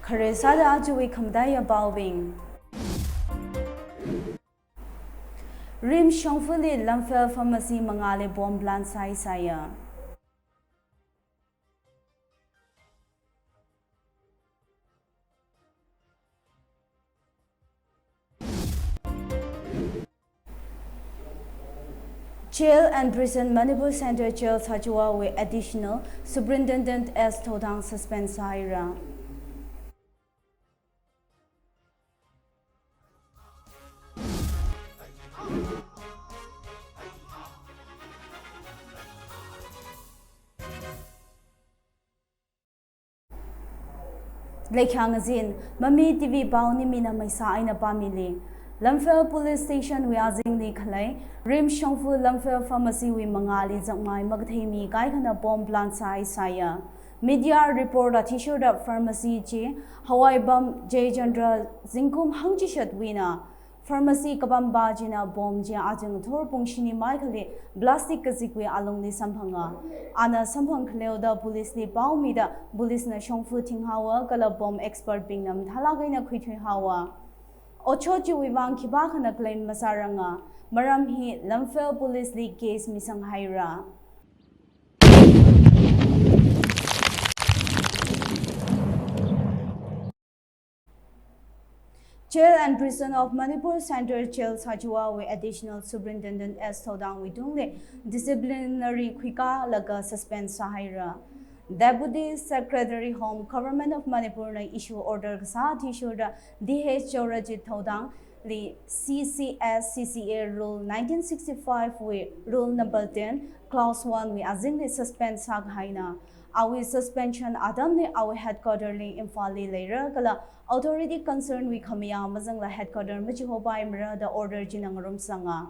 Kharesada Jui Kamdaya Bowing Rim Shongfuli Lamfel Pharmacy Mangale Bomb Blan Sai Saya Jail and Prison Manipur Center Jail Sajua with additional Superintendent S. Todang Suspense Saira Lekhangazin, Mami TV Bauni Mina Maisa Aina Pamili. Lamphel Police Station we are zingli Kalai, Rim Shongfu Lamphel Pharmacy we Mangali Zangmai Magthemi Gaikana Bomb Plant Sai Saya. Media report that issued up pharmacy J, Hawaii Bum J Jandra Zinkum Hangjishat Wina. Pharmacy Kabamba Jina Bomb Jia Ajang Thor Pungshini Michael Blastic Kazikwe along the Sampanga. Ana Sampang Cleoda Police Li Baumida, Police na Shongfu Ting Hawa, Gala Bomb Expert Bingham, Talagina Kwitwi Hawa. Ochoju Wivang Kibakana claim Masaranga, Maramhi Lamphel Police League case Misang Haira. Jail and Prison of Manipur Center Jail Sajua with additional Superintendent S. Todang Widungle disciplinary Kwika Laga suspend Sahira. Deputy Secretary Home Government of Manipur na issue order sa issued DH Jorajit Todang the CCA Rule 1965 with Rule number 10 Clause 1 we azingly suspend Saghaina. Our suspension Adamni our headquarters Imphali later kala authority concerned we Kamiya Mazangla headquarters Michihoba Imra the order Jinangarum Sanga.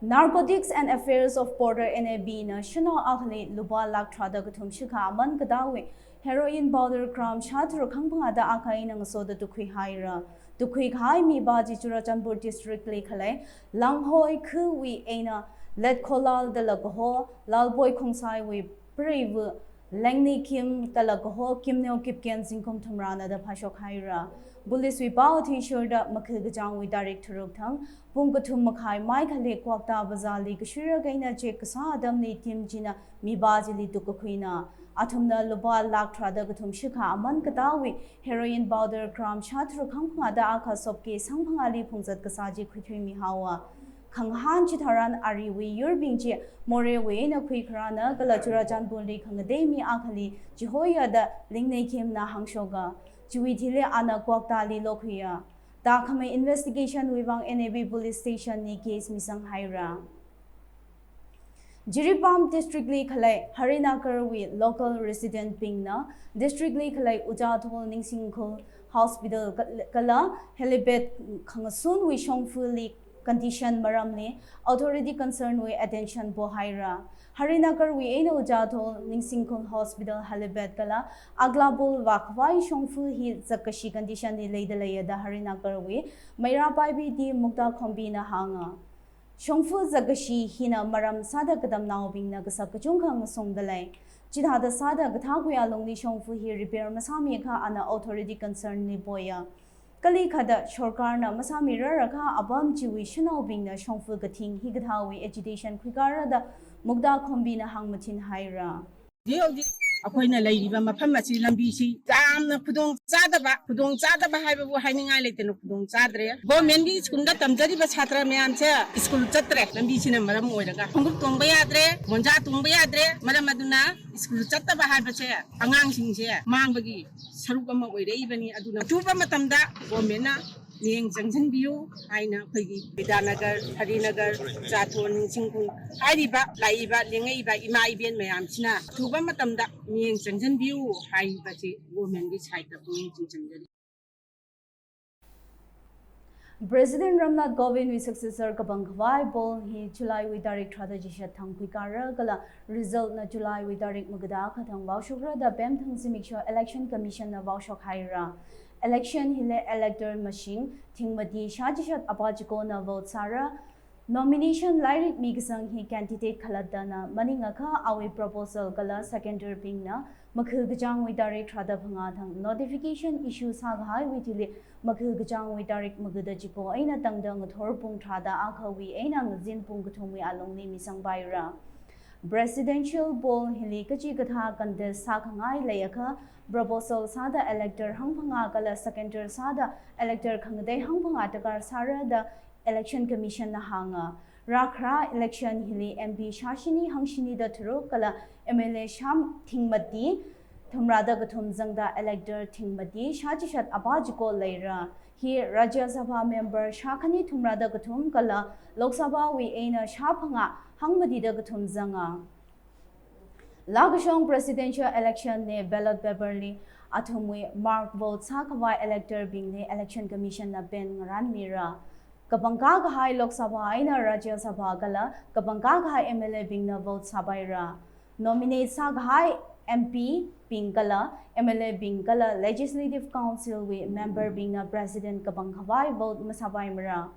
Narcotics and Affairs of Border NAB National Akhli Luba Lak Trada Gatum Shika Man Kadawi Heroin Border Crime Shatru Kangpanga da Akai Nang Soda Tukui Haira Tukui Hai Mi Baji Churachanpur District Lekale Langhoi Kuwi Aina Let Kolal de Lagaho Lalboy Kongsai we Brave Langni Kim Talagaho Kim Neo Kipken Zinkum Tumrana the Pashok Haira Bulis we bow t-shirt Makilgajang we direct to Rukang Pungatum Makai Michael Kwakta Bazali Kashira Gaina Jekasa Adam Ni Tim Jina Mibazili Dukakwina Atumna Luba Lak Tradigatum Shika Aman Katawi Heroin Bowder Kram Shatru Kampanga da Aka Sopke Sangpangali Pungzat Kasaji Kwitwi Mihawa Kanghan Chitaran Ariwi Yurbingji Morewe na Kwikrana Galachura Janbuli Kangademi Akali Jihoya da Lingne Kim na Hangshoga Juitile Ana Kwakta Lokuya Dakame investigation wivang NAB police station ni case misang Haira Jiripam district li khalai Harinakar with local resident Pingna district li khalai Ujathol Ningsingkhul hospital kala helibet khangasun wi shongfuli condition maramni authority concerned with attention bo Haira Harinakar we aina Ujathol Ningsingkhul hospital halibet kala aglabul wakwai shongfu hi zakashi condition ni leidalaya da Harinakar we maira pai bi di mukta khombi na hanga shongfu zakashi hina maram sada kadam naobing na gasakachung khang songdalai jida da sada gathaguya longni shongfu hi repair masami kha ana authority concerned ni boya Kali Kada Shorkarna Masami Raraka Abam Jiwi Shinaubing na Shongfu Gating Higathawi Agitation Kwikara da Mugda Kombina Hangmatin Haira. Akoina Lady Mapamasi Lambisi, Dam Pudong Zadaba Habu hanging islet and Pudong Zadre. Go Mendi Skunda Tamjari Bashatra Miancha, School Chatre, Lambisi and Maramoida, Tumbayadre, Monja Tumbayadre, Maramaduna, School Chataba Habacha, Angang Singsia, Mambagi, Sarukama with Ebony Aduna, Tuba Matamda, Gomena. Ning Junction View, Aina Pigi, Vidanagar, Harinagar, Jaton, Singkung, Haiba, Laiba, Lingaiba, Imaibian Mayamchina, Tuba Matamda, Ning Junction View, Haibati, woman which hide the Junction. President Ramnath Kovind with successor Kabang Khawai Bol he July with Tarik Trada Jishat Tangkhul Kara Kala result na July with Tarik Magada Khatang Washukra the Bem Thang Simiksha Election Commission na Washok Haira election hile elector machine Thingmati Shajishat Apachiko na vote Sara nomination Lyric Migsang he candidate Kaladana Maningaka awi proposal Kala secondary ping na Makhil Gajang with Tarik Trada Pangathang notification issue Saghai with Makhil Gajang with Tarik Magada Jiko Aina Tangdang Thorpung Trada Akawi Aina Zin Pung Kutumi Along Nimi Sang Baira Presidential Bol Hili Kachi Katha Contest Sakhangai Layaka proposal Sada elector Hangpanga Kala secondary Sada elector Khangde Hangpanga Takar Sara the election commission na hanga Rakra election hili MP Shashini Hangshini da Thuru Kala MLA Sham Thingmati Thumrada Gathum Zangda elector Thingmati Shachishat Abajiko Laira He Rajya Sabha member Shakani Thumrada Gathum Kala Lok Sabha we Aina Shapanga Hangmadi da Gathum Zanga Lagashong presidential election ne ballot paperly athumwe mark vote sakawai elector being the election commission na ben ngaran mira Kapangka Kahai Lok Sabha Aina Rajya Sabha Kala Kapangka Kahai MLA being na vote Sabaira nominate Saghai MP being Kala MLA being Kala Legislative Council with member being na President Kapangkawai vote Masabai Mira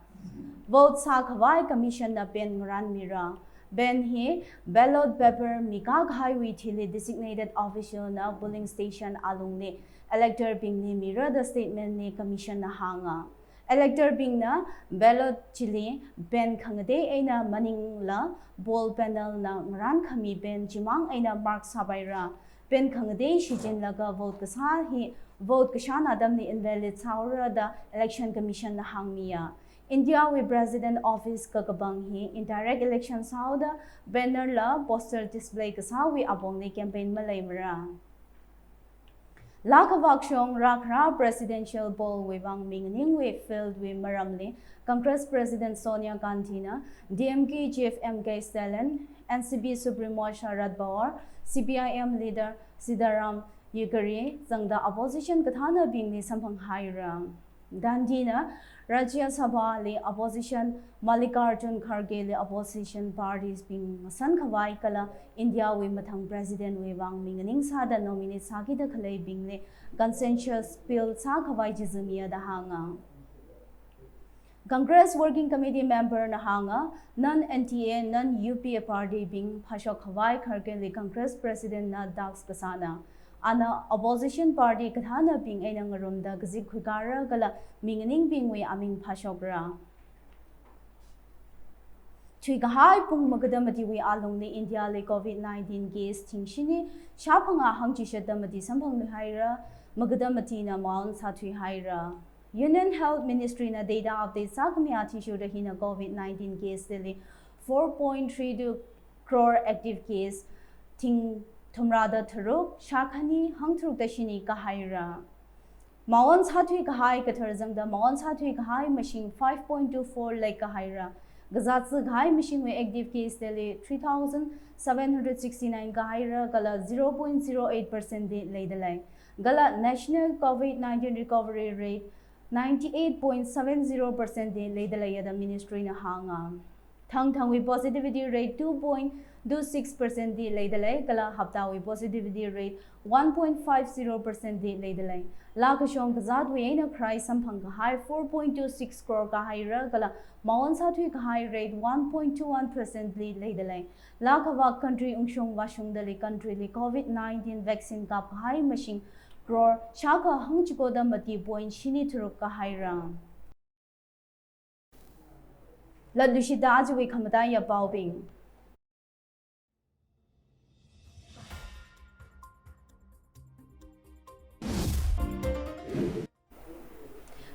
vote Saghai Commission na Ben Ngaran Mira Ben he ballot paper Mika Ghai with hili designated official na polling station along ni elector being ni Mira the statement ni commission na hanga elector being na ballot chili ben khangde aina maning la ball panel na ngaran khami ben jimang aina mark sabaira ben khangde shijin laga vote kasa hi vote kashana dam ni invalid saura da election commission na hangmiya India with president office kakabang hi indirect election sauda banner la poster display kasa wi abong ni campaign malaymara Lakavakshong Rakra presidential ball wivang mingning we filled with Maramli, Congress President Sonia Gandhi, DMK Chief MK Stalin, NCB Supremo Sharad Pawar, CPIM leader Sidaram Yekari, Zangda opposition Kathana being the Sampang Haira. Dandina, Rajya Sabha le opposition Mallikarjun Kharge le opposition parties being San Khawai Kala India we mathang president we wang mingning sada nominate Saki the Khalai being le consensus bill Sa Khawai Jizumia the hanga Congress Working Committee member na hanga non NTA non UPA party being Phashok Khawai Kharge le Congress president na Dax Kasana Ana opposition party kathana being ay nangarumda gazik khukara gala minganing being we aming pashogra. Chui kahay pung magadamati we along ni India le COVID-19 case tingshini shapanga hangchishatamati sampang haira magadamati na maun satui haira. Union Health Ministry na data update sa kamiati sure hina COVID-19 case dili 4.32 crore active case ting Tumrada Thuruk, Shakani, Hangtruk Dashini Kahaira. Mawan Satui Kahai Katarzang the Mawan Satui Kahai machine 5.24 like Kahaira. Gazatsu Ghai machine with active case daily 3,769 Kahaira Gala 0.08% lay the line. Gala National COVID-19 recovery rate 98.70% lay the lay the ministry na hanga. Thang with positivity rate 2.26% lay the lay, Kala Hapta with positivity rate 1.50% lay the lay. Lakashong Kazat we ain't a price sampang high 4.26 crore kahira, Kala Mawan Satui high rate 1.21% lay the lay. Lakavak country Ungshong Washung the country COVID-19 vaccine kap high machine crore Shaka Hangchikoda Mati point Shini Turuk kahira. Ladushida Ajwi Kamataya Baobing.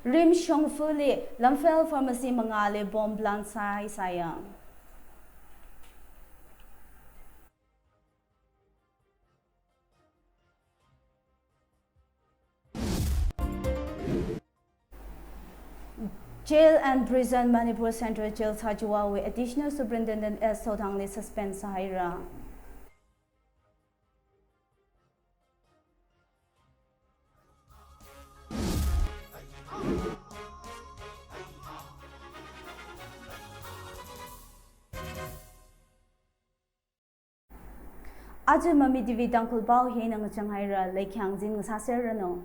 Rim Shong Fuli, Lamfel Pharmacy Mangale Bomb Blanc Sai Sayang. Jail and Prison Manipur Central Jail Sajua with additional superintendent S. Sotangli suspend Sahira. Aja Mami TV Tangkhul Pao he nang Changhai Lake Yang Jin Saserano.